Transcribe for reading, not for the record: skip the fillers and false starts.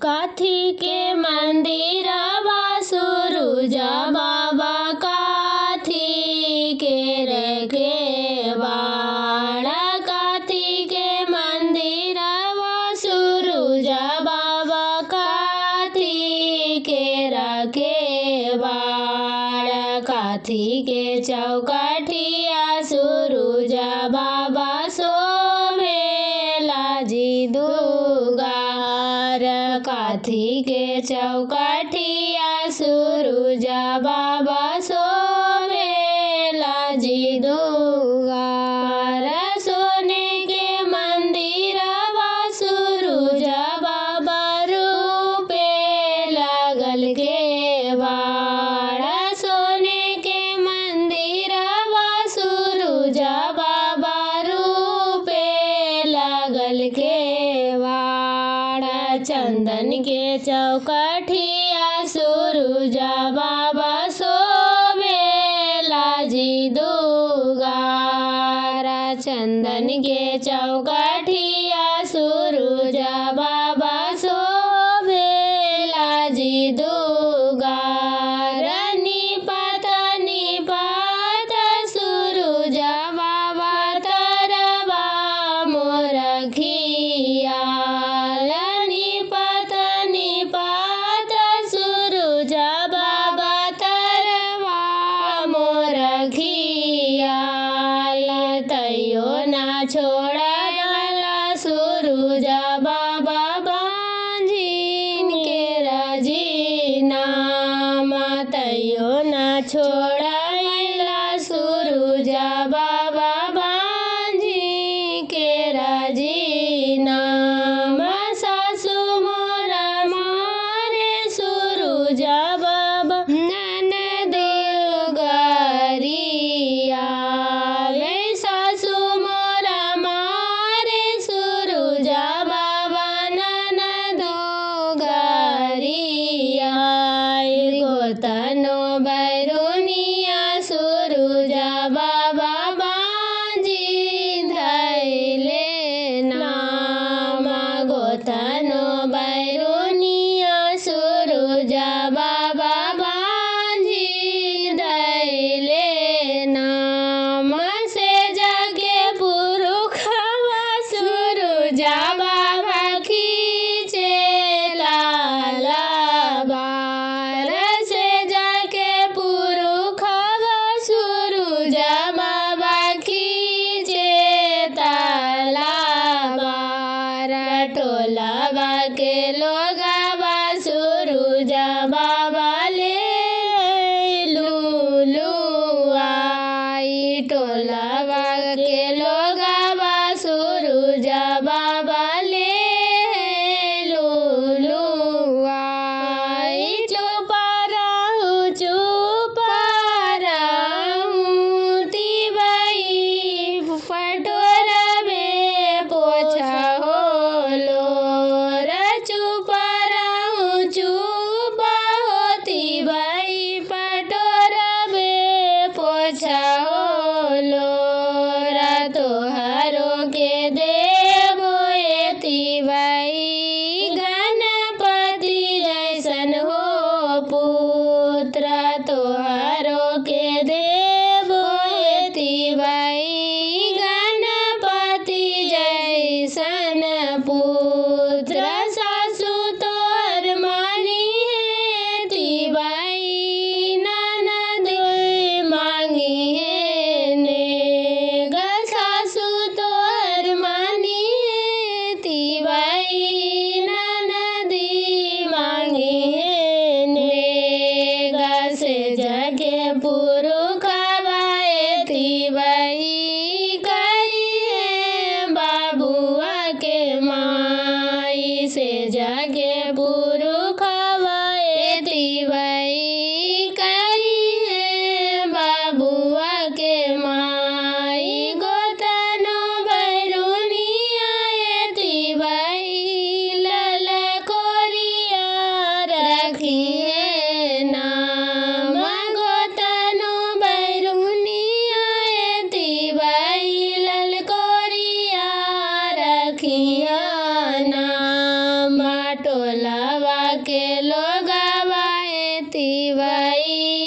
काथी के मंदिर सूरज बाबा काथी के रखे बाड़ा। काथी के मंदिर सूरज बाबा काथी के रखे बाड़ा। काथी के चौकठिया सूरज बाबा सोवेला जी दुगार। काथी के चौकठिया सूरज बाबा सोवेला जी दुगार। सोने के मंदिर सूरज बाबा रूपे लगल के बाड़ा। सोने के मंदिर सूरज बाबा रूपे लगल के बाड़ा। चंदन के चौकठिया सूरज बाबा सोवेला जी दुगार। चंदन के चौकठिया सूरज बाबा सोवेला जी दुगार। निपत निपत सूरज बाबा तरबा मोर खियाल। निपत निपत सूरज बाबा तरबा मोर खियाल। तैयो ना छोड़ला सूरज बाबा बांझिन के राजीनाम। तैयो ना छोड़ला सूरज बाबा बांझिन के राजीनाम। सासु मोरा मारे सूरज बाबा ननद गरिया। सासु मोरा मारे सूरज बाबा ननद गरिया। गोतनो बैरुनिया सूरज बाबा बांझी धैले नाम। गोतनो बैरुनिया सूरज बाबा बांझी धैले नाम। से जगे पुरुखवा सूरज बाबा खींचे लाला बार। से जाके पुरुखवा सूरज बाबा खींचे ताला बार। टोलवा के लोगवा सूरज बाबा ले लुलुआई। टोलवा के लोगवा सूरज बाबा ले लुलुआई। चुप रहू तिवई पटोरबे पोछा होलो। चुप होती बई पटोरबे पोछा होलो। तोहरो के देवो एती बई गणपति जैसन हो पुत्र। तोहरो के देवो एती बई गणपति जैसन पुत्र। सासु तोर मानी है तिवई ननद मांगी है नेग। सासु तोर मानी है तिवई ननदी मांगी है नेग। से जगे पुरुखवा तिवई करी है बाबुआ के माई। से जगे पुरुखवा तिवई करी है बाबुआ के माई। गोतनो बैरुनिया तिवई ललकोरिया रखी है नाम। गोतनो बैरुनिया तिवई ललकोरिया रखिया नाम। टोल टोलवा के लोगवा ए तिवई